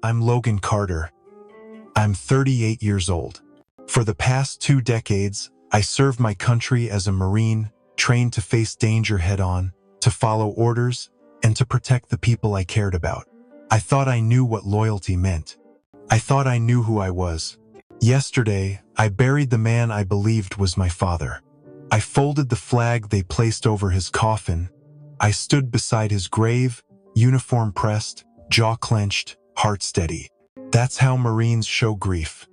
I'm Logan Carter. I'm 38 years old. For the past 2 decades, I served my country as a Marine, trained to face danger head-on, to follow orders, and to protect the people I cared about. I thought I knew what loyalty meant. I thought I knew who I was. Yesterday, I buried the man I believed was my father. I folded the flag they placed over his coffin. I stood beside his grave, uniform pressed, jaw clenched, heart steady. That's how Marines show grief.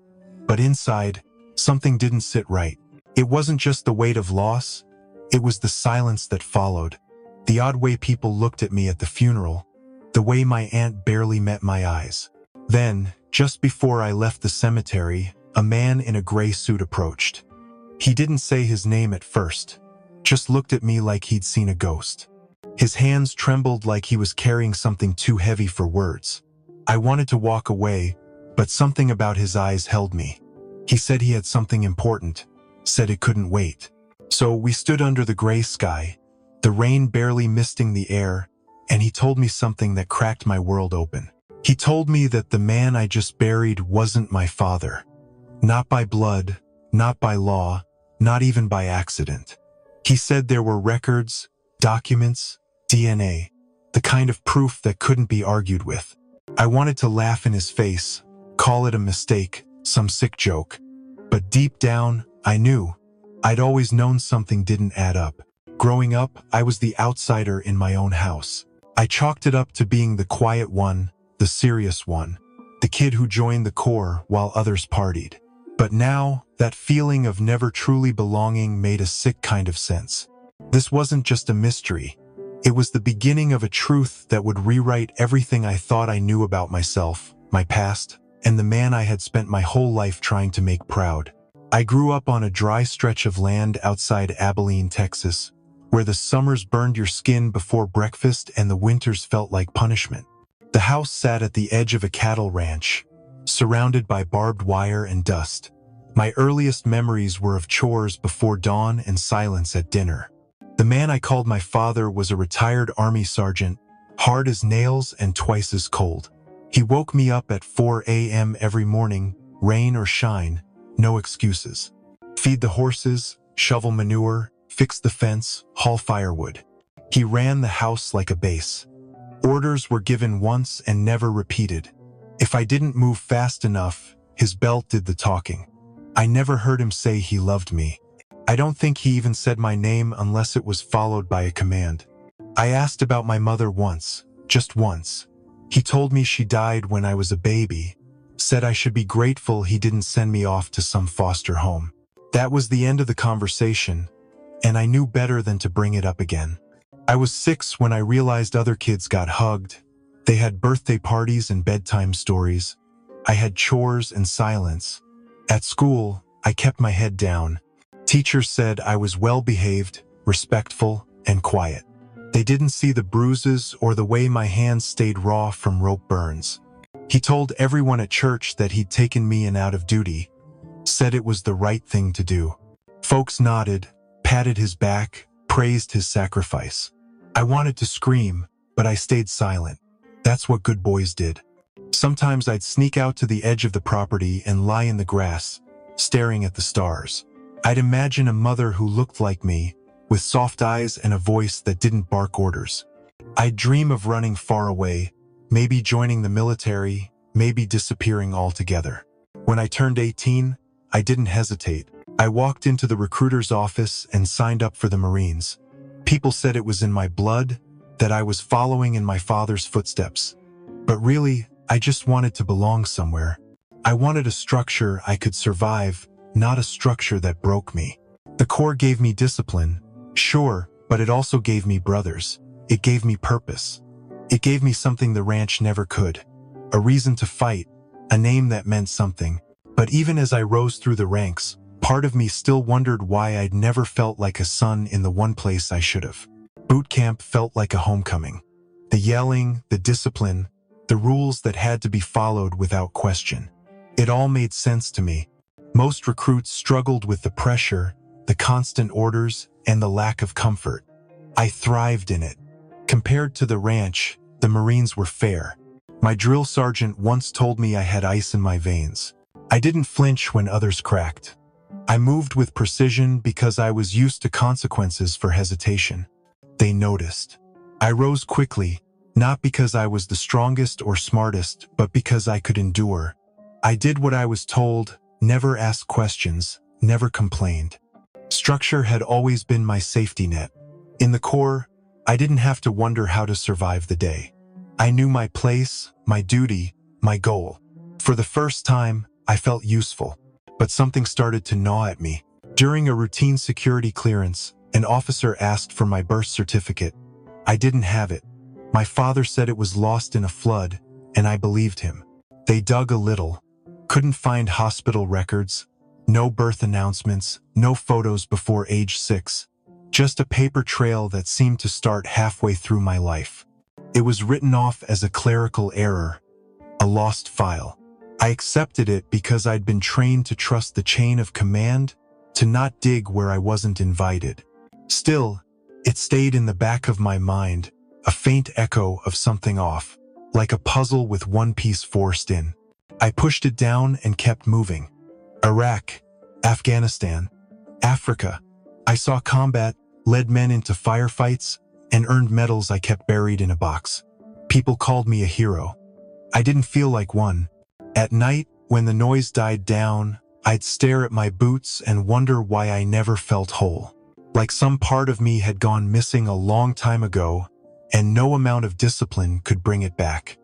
But inside, something didn't sit right. It wasn't just the weight of loss, it was the silence that followed. The odd way people looked at me at the funeral, the way my aunt barely met my eyes. Then, just before I left the cemetery, a man in a gray suit approached. He didn't say his name at first, just looked at me like he'd seen a ghost. His hands trembled like he was carrying something too heavy for words. I wanted to walk away, but something about his eyes held me. He said he had something important, said it couldn't wait. So we stood under the gray sky, the rain barely misting the air, and he told me something that cracked my world open. He told me that the man I just buried wasn't my father. Not by blood, not by law, not even by accident. He said there were records, documents, DNA, the kind of proof that couldn't be argued with. I wanted to laugh in his face, call it a mistake, some sick joke. But deep down, I knew. I'd always known something didn't add up. Growing up, I was the outsider in my own house. I chalked it up to being the quiet one, the serious one, the kid who joined the Corps while others partied. But now, that feeling of never truly belonging made a sick kind of sense. This wasn't just a mystery. It was the beginning of a truth that would rewrite everything I thought I knew about myself, my past, and the man I had spent my whole life trying to make proud. I grew up on a dry stretch of land outside Abilene, Texas, where the summers burned your skin before breakfast and the winters felt like punishment. The house sat at the edge of a cattle ranch, surrounded by barbed wire and dust. My earliest memories were of chores before dawn and silence at dinner. The man I called my father was a retired Army sergeant, hard as nails and twice as cold. He woke me up at 4 a.m. every morning, rain or shine, no excuses. Feed the horses, shovel manure, fix the fence, haul firewood. He ran the house like a base. Orders were given once and never repeated. If I didn't move fast enough, his belt did the talking. I never heard him say he loved me. I don't think he even said my name unless it was followed by a command. I asked about my mother once, just once. He told me she died when I was a baby, said I should be grateful he didn't send me off to some foster home. That was the end of the conversation, and I knew better than to bring it up again. I was 6 when I realized other kids got hugged. They had birthday parties and bedtime stories. I had chores and silence. At school, I kept my head down. Teachers said I was well-behaved, respectful, and quiet. They didn't see the bruises or the way my hands stayed raw from rope burns. He told everyone at church that he'd taken me in out of duty, said it was the right thing to do. Folks nodded, patted his back, praised his sacrifice. I wanted to scream, but I stayed silent. That's what good boys did. Sometimes I'd sneak out to the edge of the property and lie in the grass, staring at the stars. I'd imagine a mother who looked like me, with soft eyes and a voice that didn't bark orders. I'd dream of running far away, maybe joining the military, maybe disappearing altogether. When I turned 18, I didn't hesitate. I walked into the recruiter's office and signed up for the Marines. People said it was in my blood, that I was following in my father's footsteps. But really, I just wanted to belong somewhere. I wanted a structure I could survive, not a structure that broke me. The Corps gave me discipline, sure, but it also gave me brothers. It gave me purpose. It gave me something the ranch never could. A reason to fight, a name that meant something. But even as I rose through the ranks, part of me still wondered why I'd never felt like a son in the one place I should have. Boot camp felt like a homecoming. The yelling, the discipline, the rules that had to be followed without question. It all made sense to me. Most recruits struggled with the pressure, the constant orders, and the lack of comfort. I thrived in it. Compared to the ranch, the Marines were fair. My drill sergeant once told me I had ice in my veins. I didn't flinch when others cracked. I moved with precision because I was used to consequences for hesitation. They noticed. I rose quickly, not because I was the strongest or smartest, but because I could endure. I did what I was told, never asked questions, never complained. Structure had always been my safety net. In the Corps, I didn't have to wonder how to survive the day. I knew my place, my duty, my goal. For the first time, I felt useful. But something started to gnaw at me. During a routine security clearance, an officer asked for my birth certificate. I didn't have it. My father said it was lost in a flood, and I believed him. They dug a little. Couldn't find hospital records. No birth announcements, no photos before age 6. Just a paper trail that seemed to start halfway through my life. It was written off as a clerical error, a lost file. I accepted it because I'd been trained to trust the chain of command, to not dig where I wasn't invited. Still, it stayed in the back of my mind, a faint echo of something off, like a puzzle with one piece forced in. I pushed it down and kept moving. Iraq, Afghanistan, Africa. I saw combat, led men into firefights, and earned medals I kept buried in a box. People called me a hero. I didn't feel like one. At night, when the noise died down, I'd stare at my boots and wonder why I never felt whole. Like some part of me had gone missing a long time ago, and no amount of discipline could bring it back.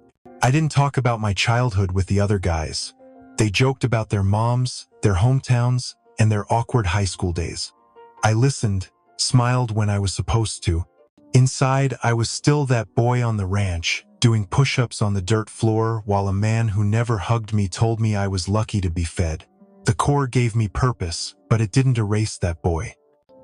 I didn't talk about my childhood with the other guys. They joked about their moms, their hometowns, and their awkward high school days. I listened, smiled when I was supposed to. Inside, I was still that boy on the ranch, doing push-ups on the dirt floor while a man who never hugged me told me I was lucky to be fed. The Corps gave me purpose, but it didn't erase that boy.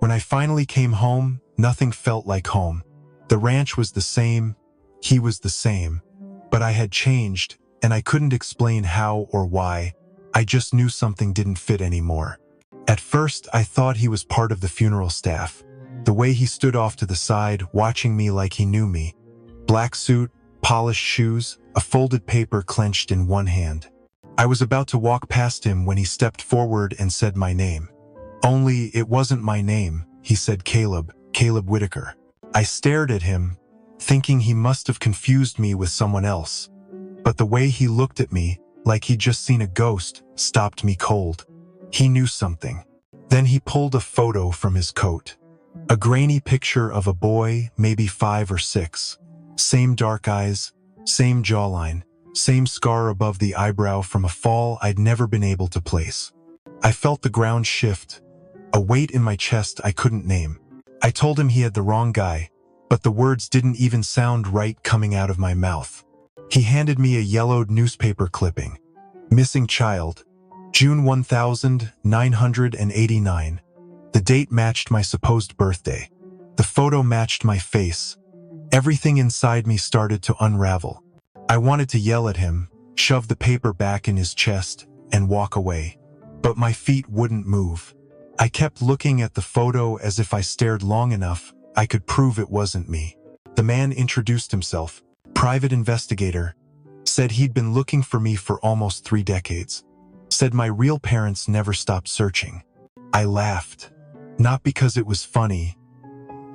When I finally came home, nothing felt like home. The ranch was the same, he was the same, but I had changed, and I couldn't explain how or why. I just knew something didn't fit anymore. At first, I thought he was part of the funeral staff. The way he stood off to the side, watching me like he knew me. Black suit, polished shoes, a folded paper clenched in one hand. I was about to walk past him when he stepped forward and said my name. Only it wasn't my name. He said Caleb Whitaker. I stared at him, thinking he must have confused me with someone else. But the way he looked at me, like he'd just seen a ghost, stopped me cold. He knew something. Then he pulled a photo from his coat. A grainy picture of a boy, maybe 5 or 6. Same dark eyes, same jawline, same scar above the eyebrow from a fall I'd never been able to place. I felt the ground shift, a weight in my chest I couldn't name. I told him he had the wrong guy, but the words didn't even sound right coming out of my mouth. He handed me a yellowed newspaper clipping. Missing child, June 1989. The date matched my supposed birthday. The photo matched my face. Everything inside me started to unravel. I wanted to yell at him, shove the paper back in his chest, and walk away. But my feet wouldn't move. I kept looking at the photo as if I stared long enough, I could prove it wasn't me. The man introduced himself, private investigator, said he'd been looking for me for almost 3 decades. Said my real parents never stopped searching. I laughed. Not because it was funny,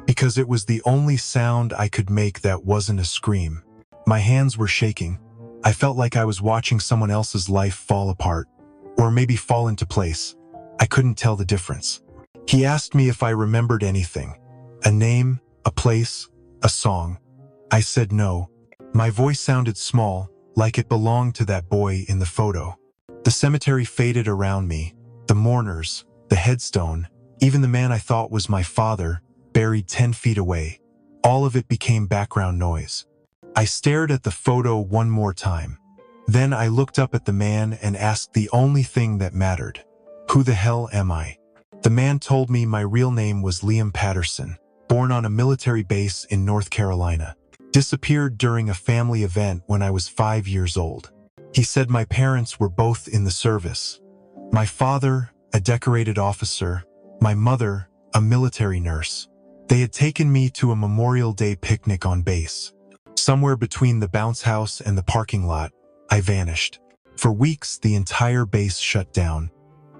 because it was the only sound I could make that wasn't a scream. My hands were shaking. I felt like I was watching someone else's life fall apart, or maybe fall into place. I couldn't tell the difference. He asked me if I remembered anything. A name, a place, a song. I said no. My voice sounded small, like it belonged to that boy in the photo. The cemetery faded around me. The mourners, the headstone, even the man I thought was my father, buried 10 feet away. All of it became background noise. I stared at the photo one more time. Then I looked up at the man and asked the only thing that mattered. Who the hell am I? The man told me my real name was Liam Patterson, born on a military base in North Carolina. Disappeared during a family event when I was 5 years old. He said my parents were both in the service. My father, a decorated officer, my mother, a military nurse. They had taken me to a Memorial Day picnic on base. Somewhere between the bounce house and the parking lot, I vanished. For weeks, the entire base shut down.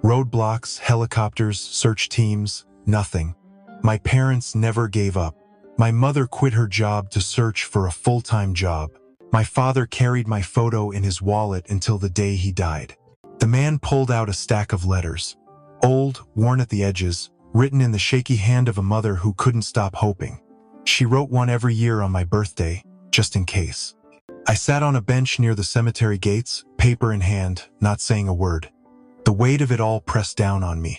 Roadblocks, helicopters, search teams, nothing. My parents never gave up. My mother quit her job to search for a full-time job. My father carried my photo in his wallet until the day he died. The man pulled out a stack of letters. Old, worn at the edges, written in the shaky hand of a mother who couldn't stop hoping. She wrote one every year on my birthday, just in case. I sat on a bench near the cemetery gates, paper in hand, not saying a word. The weight of it all pressed down on me.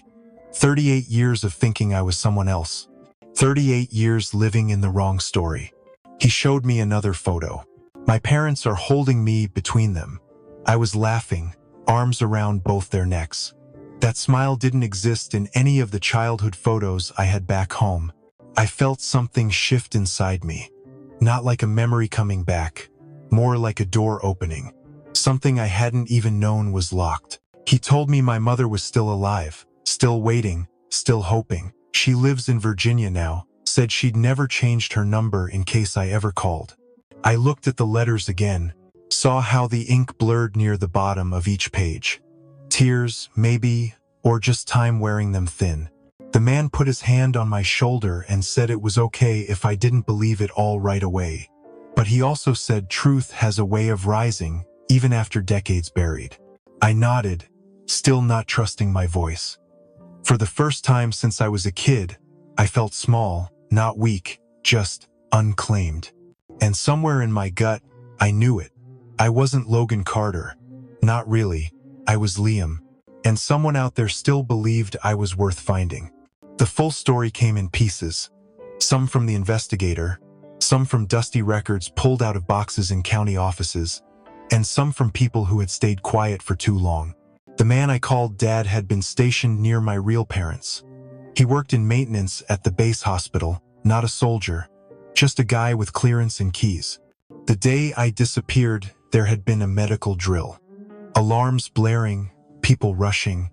38 years of thinking I was someone else. 38 years living in the wrong story. He showed me another photo. My parents are holding me between them. I was laughing, arms around both their necks. That smile didn't exist in any of the childhood photos I had back home. I felt something shift inside me. Not like a memory coming back, more like a door opening. Something I hadn't even known was locked. He told me my mother was still alive, still waiting, still hoping. She lives in Virginia now, said she'd never changed her number in case I ever called. I looked at the letters again, saw how the ink blurred near the bottom of each page. Tears, maybe, or just time wearing them thin. The man put his hand on my shoulder and said it was okay if I didn't believe it all right away. But he also said truth has a way of rising, even after decades buried. I nodded, still not trusting my voice. For the first time since I was a kid, I felt small, not weak, just unclaimed. And somewhere in my gut, I knew it. I wasn't Logan Carter. Not really. I was Liam. And someone out there still believed I was worth finding. The full story came in pieces. Some from the investigator, some from dusty records pulled out of boxes in county offices, and some from people who had stayed quiet for too long. The man I called Dad had been stationed near my real parents. He worked in maintenance at the base hospital, not a soldier, just a guy with clearance and keys. The day I disappeared, there had been a medical drill. Alarms blaring, people rushing.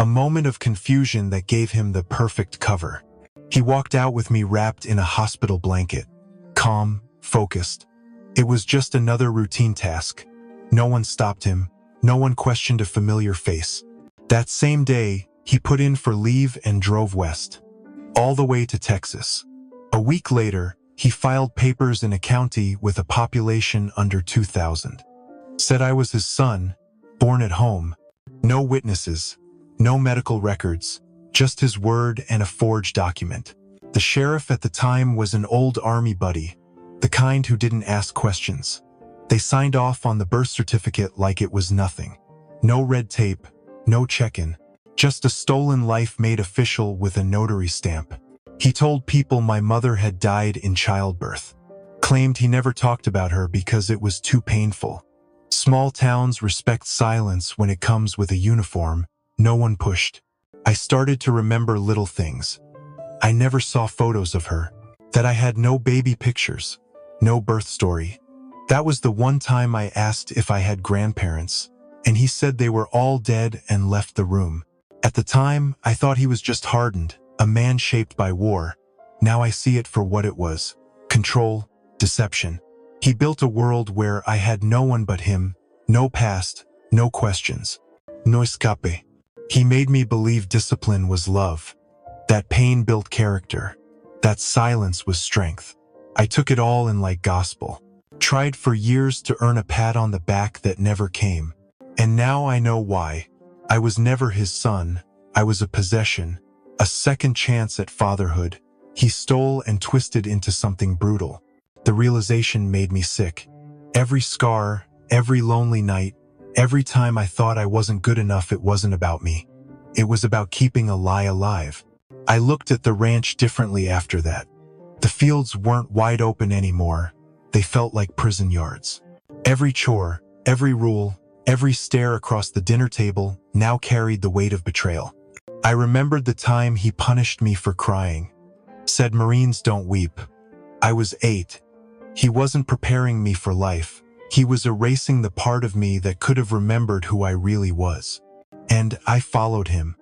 A moment of confusion that gave him the perfect cover. He walked out with me wrapped in a hospital blanket. Calm, focused. It was just another routine task. No one stopped him. No one questioned a familiar face. That same day, he put in for leave and drove west. All the way to Texas. A week later, he filed papers in a county with a population under 2,000. Said I was his son, born at home. No witnesses, no medical records, just his word and a forged document. The sheriff at the time was an old army buddy, the kind who didn't ask questions. They signed off on the birth certificate like it was nothing. No red tape, no check-in, just a stolen life made official with a notary stamp. He told people my mother had died in childbirth. Claimed he never talked about her because it was too painful. Small towns respect silence when it comes with a uniform. No one pushed. I started to remember little things. I never saw photos of her. That I had no baby pictures. No birth story. That was the one time I asked if I had grandparents, and he said they were all dead and left the room. At the time, I thought he was just hardened, a man shaped by war. Now I see it for what it was. Control, deception. He built a world where I had no one but him, no past, no questions. No escape. He made me believe discipline was love. That pain built character. That silence was strength. I took it all in like gospel. Tried for years to earn a pat on the back that never came. And now I know why. I was never his son. I was a possession. A second chance at fatherhood. He stole and twisted into something brutal. The realization made me sick. Every scar, every lonely night, every time I thought I wasn't good enough, it wasn't about me. It was about keeping a lie alive. I looked at the ranch differently after that. The fields weren't wide open anymore. They felt like prison yards. Every chore, every rule, every stare across the dinner table now carried the weight of betrayal. I remembered the time he punished me for crying. Said Marines don't weep. I was 8. He wasn't preparing me for life. He was erasing the part of me that could have remembered who I really was. And I followed him.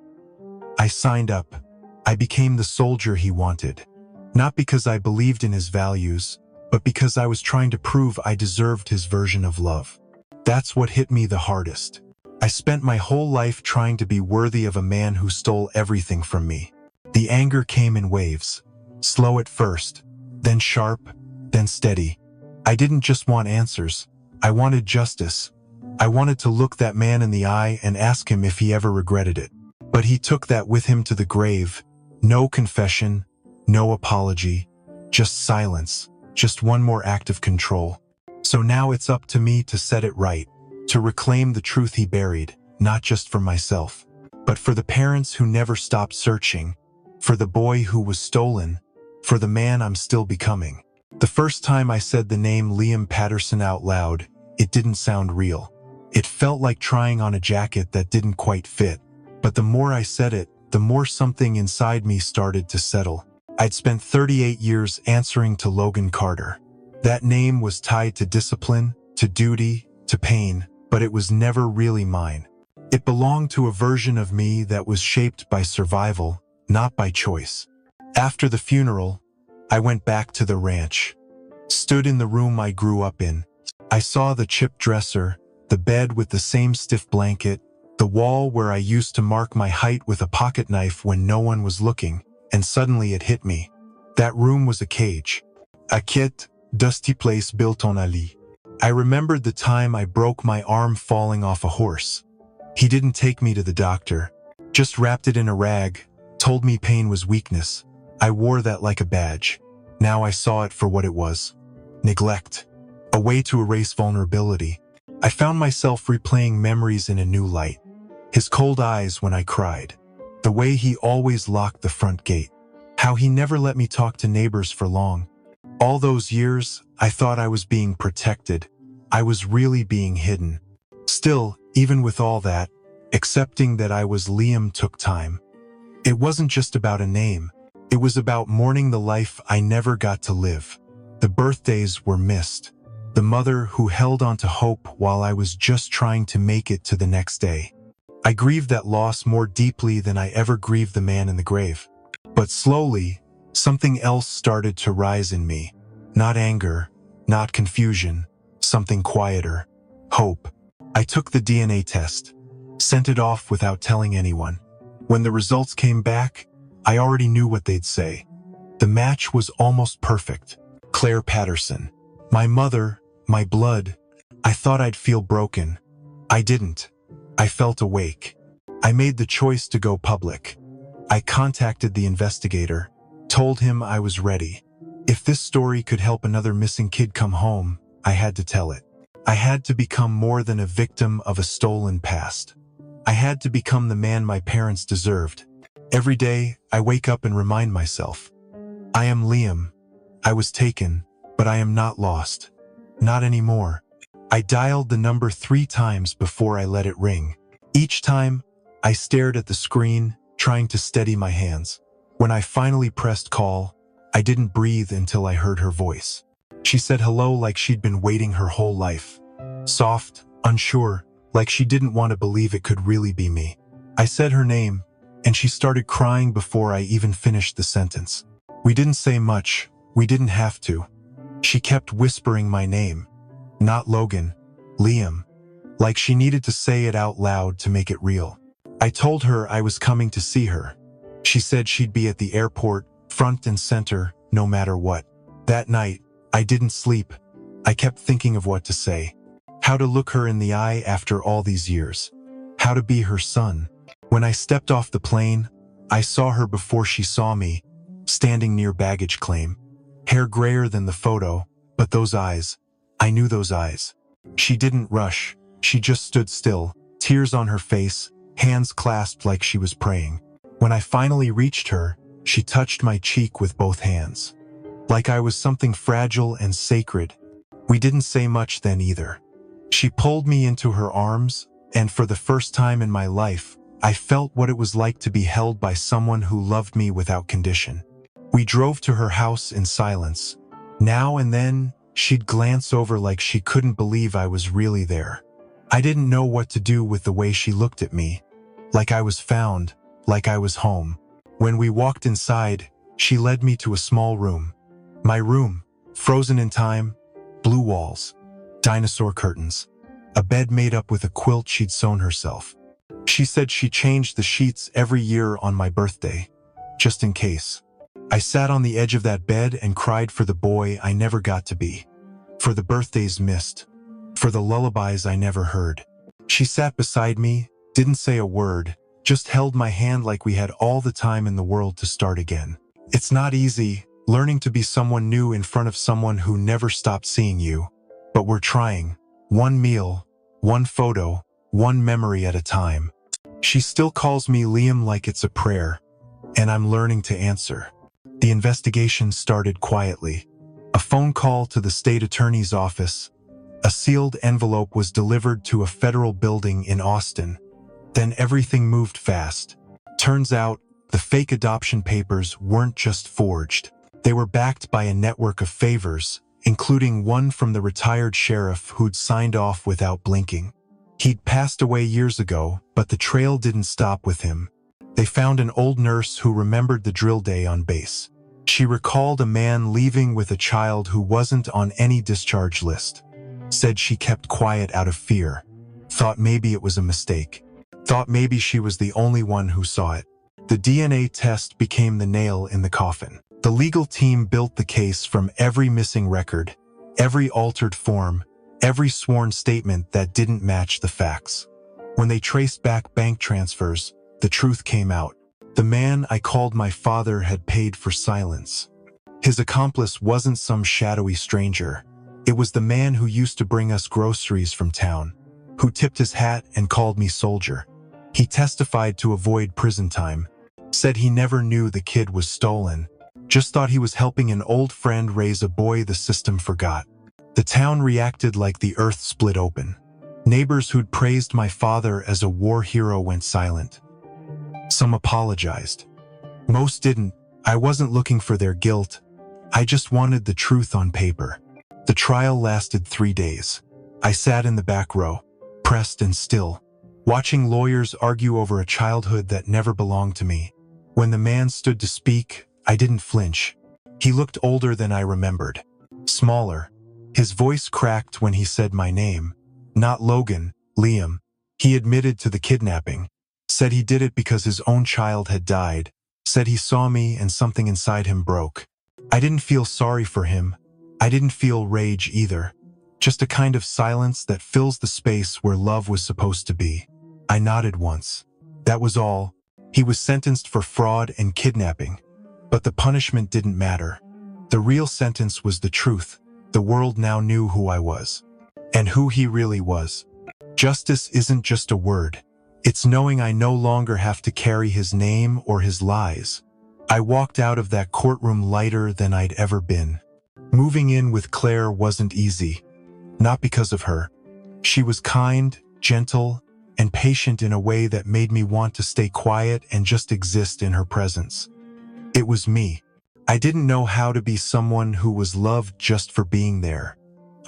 I signed up. I became the soldier he wanted. Not because I believed in his values, but because I was trying to prove I deserved his version of love. That's what hit me the hardest. I spent my whole life trying to be worthy of a man who stole everything from me. The anger came in waves, slow at first, then sharp, then steady. I didn't just want answers. I wanted justice. I wanted to look that man in the eye and ask him if he ever regretted it. But he took that with him to the grave. No confession, no apology, just silence, just one more act of control. So now it's up to me to set it right, to reclaim the truth he buried, not just for myself, but for the parents who never stopped searching, for the boy who was stolen, for the man I'm still becoming. The first time I said the name Liam Patterson out loud, it didn't sound real. It felt like trying on a jacket that didn't quite fit. But the more I said it, the more something inside me started to settle. I'd spent 38 years answering to Logan Carter. That name was tied to discipline, to duty, to pain, but it was never really mine. It belonged to a version of me that was shaped by survival, not by choice. After the funeral, I went back to the ranch, stood in the room I grew up in. I saw the chipped dresser, the bed with the same stiff blanket, the wall where I used to mark my height with a pocket knife when no one was looking, and suddenly it hit me. That room was a cage. A quiet, dusty place built on a lit. I remembered the time I broke my arm falling off a horse. He didn't take me to the doctor, just wrapped it in a rag, told me pain was weakness. I wore that like a badge. Now I saw it for what it was. Neglect. A way to erase vulnerability. I found myself replaying memories in a new light. His cold eyes when I cried. The way he always locked the front gate. How he never let me talk to neighbors for long. All those years, I thought I was being protected. I was really being hidden. Still, even with all that, accepting that I was Liam took time. It wasn't just about a name. It was about mourning the life I never got to live. The birthdays were missed. The mother who held on to hope while I was just trying to make it to the next day. I grieved that loss more deeply than I ever grieved the man in the grave. But slowly, something else started to rise in me. Not anger, not confusion, something quieter. Hope. I took the DNA test, sent it off without telling anyone. When the results came back, I already knew what they'd say. The match was almost perfect. Claire Patterson. My mother, my blood. I thought I'd feel broken. I didn't. I felt awake. I made the choice to go public. I contacted the investigator, told him I was ready. If this story could help another missing kid come home, I had to tell it. I had to become more than a victim of a stolen past. I had to become the man my parents deserved. Every day, I wake up and remind myself, I am Liam. I was taken, but I am not lost. Not anymore. I dialed the number 3 times before I let it ring. Each time, I stared at the screen, trying to steady my hands. When I finally pressed call, I didn't breathe until I heard her voice. She said hello like she'd been waiting her whole life. Soft, unsure, like she didn't want to believe it could really be me. I said her name, and she started crying before I even finished the sentence. We didn't say much. We didn't have to. She kept whispering my name. Not Logan, Liam. Like she needed to say it out loud to make it real. I told her I was coming to see her. She said she'd be at the airport, front and center, no matter what. That night, I didn't sleep. I kept thinking of what to say. How to look her in the eye after all these years. How to be her son. When I stepped off the plane, I saw her before she saw me, standing near baggage claim. Hair grayer than the photo, but those eyes. I knew those eyes. She didn't rush. She just stood still, tears on her face, hands clasped like she was praying. When I finally reached her, she touched my cheek with both hands. Like I was something fragile and sacred. We didn't say much then either. She pulled me into her arms, and for the first time in my life, I felt what it was like to be held by someone who loved me without condition. We drove to her house in silence. Now and then, she'd glance over like she couldn't believe I was really there. I didn't know what to do with the way she looked at me. Like I was found, like I was home. When we walked inside, she led me to a small room. My room. Frozen in time, blue walls, dinosaur curtains, a bed made up with a quilt she'd sewn herself. She said she changed the sheets every year on my birthday, just in case. I sat on the edge of that bed and cried for the boy I never got to be, for the birthdays missed, for the lullabies I never heard. She sat beside me, didn't say a word, just held my hand like we had all the time in the world to start again. It's not easy, learning to be someone new in front of someone who never stopped seeing you, but we're trying. One meal, one photo, one memory at a time. She still calls me Liam like it's a prayer, and I'm learning to answer. The investigation started quietly. A phone call to the state attorney's office. A sealed envelope was delivered to a federal building in Austin. Then everything moved fast. Turns out, the fake adoption papers weren't just forged. They were backed by a network of favors, including one from the retired sheriff who'd signed off without blinking. He'd passed away years ago, but the trail didn't stop with him. They found an old nurse who remembered the drill day on base. She recalled a man leaving with a child who wasn't on any discharge list. Said she kept quiet out of fear. Thought maybe it was a mistake. Thought maybe she was the only one who saw it. The DNA test became the nail in the coffin. The legal team built the case from every missing record, every altered form, every sworn statement that didn't match the facts. When they traced back bank transfers, the truth came out. The man I called my father had paid for silence. His accomplice wasn't some shadowy stranger. It was the man who used to bring us groceries from town, who tipped his hat and called me soldier. He testified to avoid prison time, said he never knew the kid was stolen, just thought he was helping an old friend raise a boy the system forgot. The town reacted like the earth split open. Neighbors who'd praised my father as a war hero went silent. Some apologized. Most didn't. I wasn't looking for their guilt. I just wanted the truth on paper. The trial lasted 3 days. I sat in the back row, pressed and still, watching lawyers argue over a childhood that never belonged to me. When the man stood to speak, I didn't flinch. He looked older than I remembered. Smaller. His voice cracked when he said my name. Not Logan, Liam. He admitted to the kidnapping. Said he did it because his own child had died. Said he saw me and something inside him broke. I didn't feel sorry for him. I didn't feel rage either. Just a kind of silence that fills the space where love was supposed to be. I nodded once. That was all. He was sentenced for fraud and kidnapping. But the punishment didn't matter. The real sentence was the truth. The world now knew who I was. And who he really was. Justice isn't just a word. It's knowing I no longer have to carry his name or his lies. I walked out of that courtroom lighter than I'd ever been. Moving in with Claire wasn't easy. Not because of her. She was kind, gentle, and patient in a way that made me want to stay quiet and just exist in her presence. It was me. I didn't know how to be someone who was loved just for being there.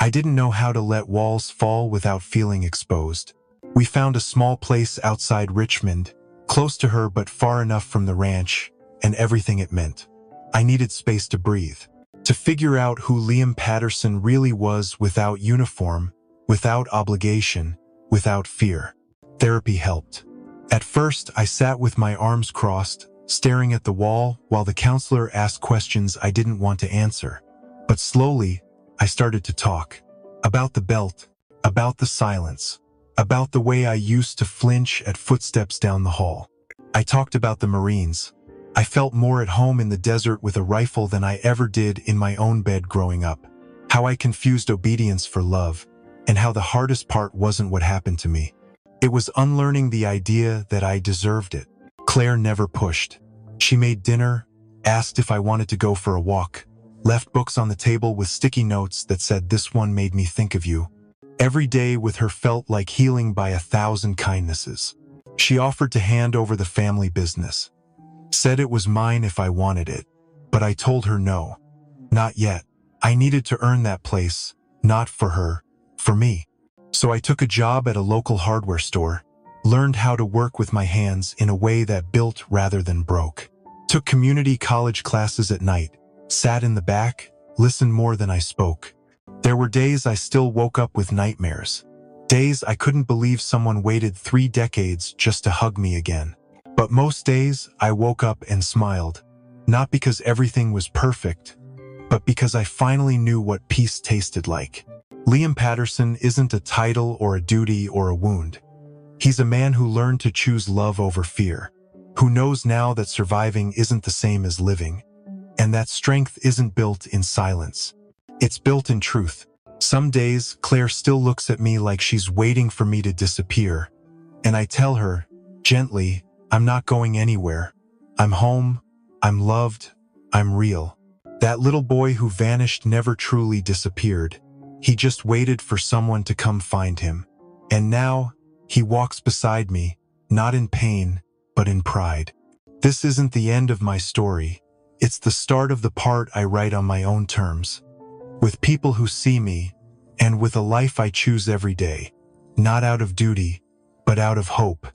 I didn't know how to let walls fall without feeling exposed. We found a small place outside Richmond, close to her but far enough from the ranch, and everything it meant. I needed space to breathe, to figure out who Liam Patterson really was without uniform, without obligation, without fear. Therapy helped. At first, I sat with my arms crossed, staring at the wall while the counselor asked questions I didn't want to answer. But slowly, I started to talk. About the belt, about the silence, about the way I used to flinch at footsteps down the hall. I talked about the Marines. I felt more at home in the desert with a rifle than I ever did in my own bed growing up. How I confused obedience for love, and how the hardest part wasn't what happened to me. It was unlearning the idea that I deserved it. Claire never pushed. She made dinner, asked if I wanted to go for a walk, left books on the table with sticky notes that said this one made me think of you. Every day with her felt like healing by 1,000 kindnesses. She offered to hand over the family business. Said it was mine if I wanted it, but I told her no. Not yet. I needed to earn that place, not for her, for me. So I took a job at a local hardware store, learned how to work with my hands in a way that built rather than broke. Took community college classes at night, sat in the back, listened more than I spoke. There were days I still woke up with nightmares. Days I couldn't believe someone waited 3 decades just to hug me again. But most days I woke up and smiled, not because everything was perfect, but because I finally knew what peace tasted like. Liam Patterson isn't a title or a duty or a wound. He's a man who learned to choose love over fear, who knows now that surviving isn't the same as living, and that strength isn't built in silence. It's built in truth. Some days, Claire still looks at me like she's waiting for me to disappear, and I tell her, gently, I'm not going anywhere. I'm home, I'm loved, I'm real. That little boy who vanished never truly disappeared. He just waited for someone to come find him. And now, he walks beside me, not in pain, but in pride. This isn't the end of my story. It's the start of the part I write on my own terms, with people who see me, and with a life I choose every day, not out of duty, but out of hope.